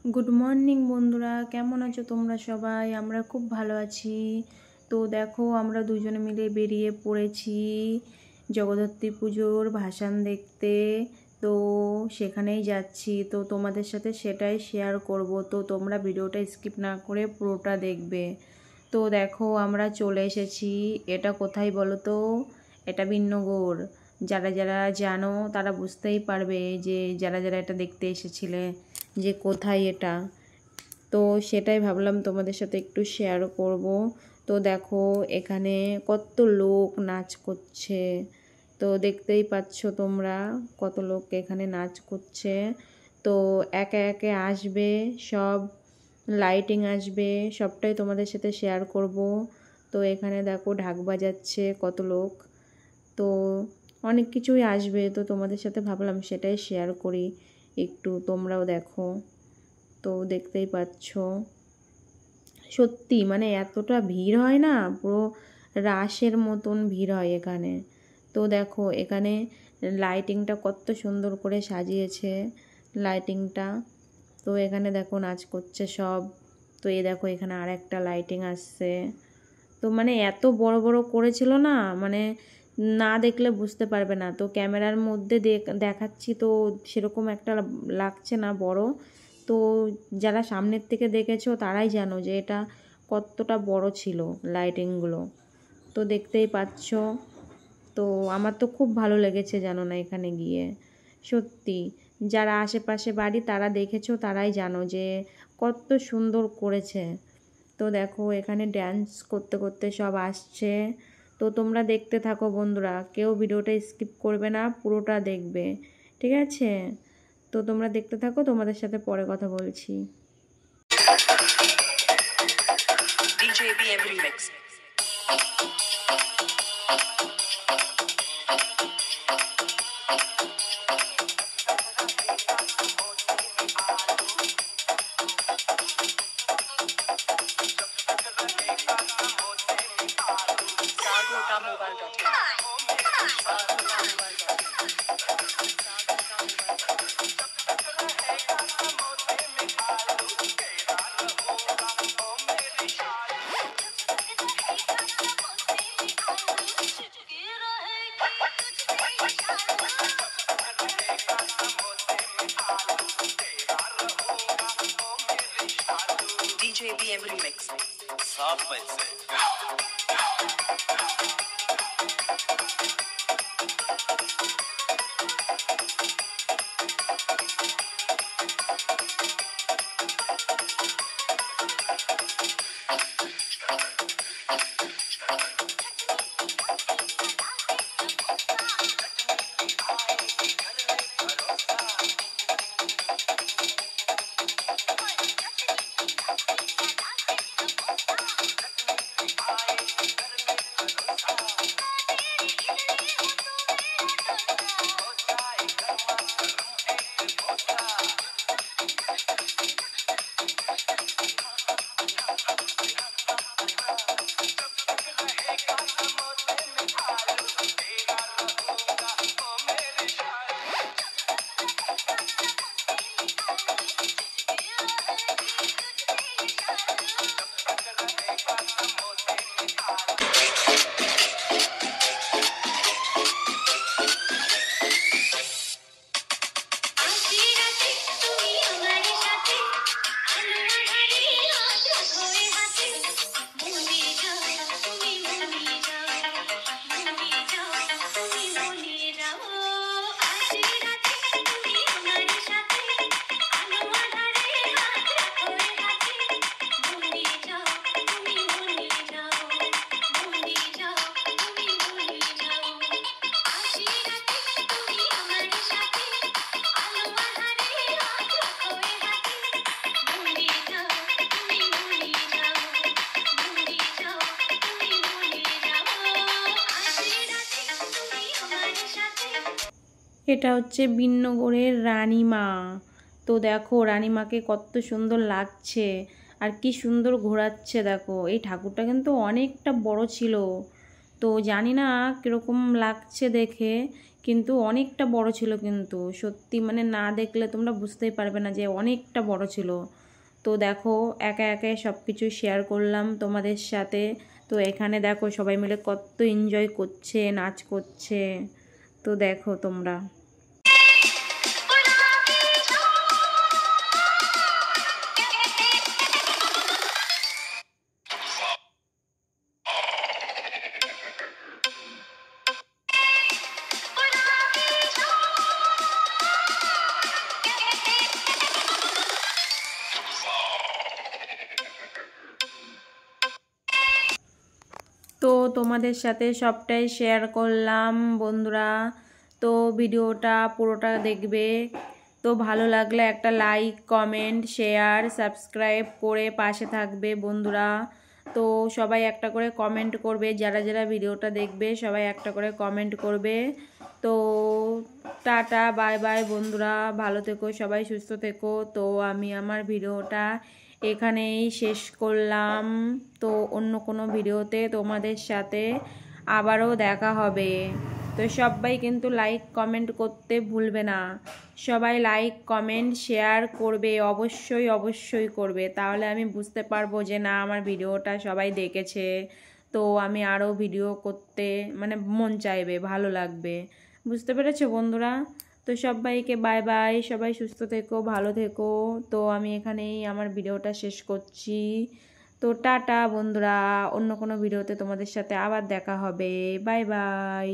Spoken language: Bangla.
গুড মর্নিং বন্ধুরা, কেমন আছো তোমরা সবাই? আমরা খুব ভালো আছি। তো দেখো, আমরা দুজনে মিলে বেরিয়ে পড়েছি জগদ্ধাত্রী পুজোর ভাসান দেখতে। তো সেখানেই যাচ্ছি, তো তোমাদের সাথে সেটাই শেয়ার করব। তো তোমরা ভিডিওটা স্কিপ না করে পুরোটা দেখবে। তো দেখো, আমরা চলে এসেছি। এটা কোথায় বলো তো? এটা বিন্নগর। যারা যারা জানো তারা বুঝতেই পারবে, যে যারা যারা এটা দেখতে এসেছিলে, যে কোথায় এটা। তো সেটাই ভাবলাম তোমাদের সাথে একটু শেয়ার করব। তো দেখো, এখানে কত লোক নাচ করছে। তো দেখতেই পাচ্ছ তোমরা, কত লোক এখানে নাচ করছে। তো একে একে আসবে সব, লাইটিং আসবে, সবটাই তোমাদের সাথে শেয়ার করব। তো এখানে দেখো ঢাক বাজাচ্ছে কত লোক। তো অনেক কিছুই আসবে, তো তোমাদের সাথে ভাবলাম সেটাই শেয়ার করি একটু, তোমরাও দেখো। তো দেখতেই পাচ্ছ, সত্যি মানে এতটা ভিড় হয় না, পুরো রাসের মতন ভিড় হয় এখানে। তো দেখো এখানে লাইটিংটা কত সুন্দর করে সাজিয়েছে, লাইটিংটা। তো এখানে দেখো নাচ করছে সব। তো এই দেখো এখানে আর একটা লাইটিং আসছে। তো মানে এত বড় বড় করেছিল না, মানে না দেখলে বুঝতে পারবে না। তো ক্যামেরার মধ্যে দেখাচ্ছি, তো সেরকম একটা লাগছে না বড়। তো যারা সামনের থেকে দেখেছো তারাই জানো যে এটা কতটা বড় ছিল লাইটিংগুলো। তো দেখতেই পাচ্ছ। তো আমার তো খুব ভালো লেগেছে জানো না এখানে গিয়ে, সত্যি। যারা আশেপাশে বাড়ি তারা দেখেছো তারাই জানো যে কত সুন্দর করেছে। তো দেখো এখানে ড্যান্স করতে করতে সব আসছে। তো তোমরা দেখতে থাকো বন্ধুরা, কেউ ভিডিওটা স্কিপ করবে না, পুরোটা দেখবে, ঠিক আছে? তো তোমরা দেখতে থাকো, তোমাদের সাথে পরে কথা বলছি। DJBM Remix. DJBM Remix. साफ पैसे। এটা হচ্ছে বিন্নগরের রানীমা। তো দেখো রানীমাকে কত সুন্দর লাগছে, আর কি সুন্দর ঘোরাচ্ছে দেখো। এই ঠাকুরটা কিন্তু অনেকটা বড় ছিল। তো জানি না কীরকম লাগছে দেখে, কিন্তু অনেকটা বড় ছিল, কিন্তু সত্যি মানে না দেখলে তোমরা বুঝতেই পারবে না যে অনেকটা বড় ছিল। তো দেখো একা একাই সব কিছু শেয়ার করলাম তোমাদের সাথে। তো এখানে দেখো সবাই মিলে কত এনজয় করছে, নাচ করছে। তো দেখো তোমরা। তো তোমাদের সাথে সবটাই শেয়ার করলাম বন্ধুরা। তো ভিডিওটা পুরোটা দেখবে। তো ভালো লাগলে একটা লাইক, কমেন্ট, শেয়ার, সাবস্ক্রাইব করে পাশে থাকবে বন্ধুরা। তো সবাই একটা করে কমেন্ট করবে, যারা যারা ভিডিওটা দেখবে সবাই একটা করে কমেন্ট করবে। তো টাটা, বাই বাই বন্ধুরা, ভালো থেকো সবাই, সুস্থ থেকো। তো আমি আমার ভিডিওটা এখানেই শেষ করলাম। তো অন্য কোনো ভিডিওতে তোমাদের সাথে আবারও দেখা হবে। তো সবাই কিন্তু লাইক কমেন্ট করতে ভুলবে না। সবাই লাইক কমেন্ট শেয়ার করবে, অবশ্যই অবশ্যই করবে, তাহলে আমি বুঝতে পারবো যে না আমার ভিডিওটা সবাই দেখেছে। তো আমি আরও ভিডিও করতে মানে মন চাইবে, ভালো লাগবে। বুঝতে পেরেছো বন্ধুরা? তো সবাইকে বাই বাই, সবাই সুস্থ থেকো, ভালো থেকো। তো আমি এখানেই আমার ভিডিওটা শেষ করছি। তো টাটা বন্ধুরা, অন্য কোনো ভিডিওতে তোমাদের সাথে আবার দেখা হবে। Bye bye.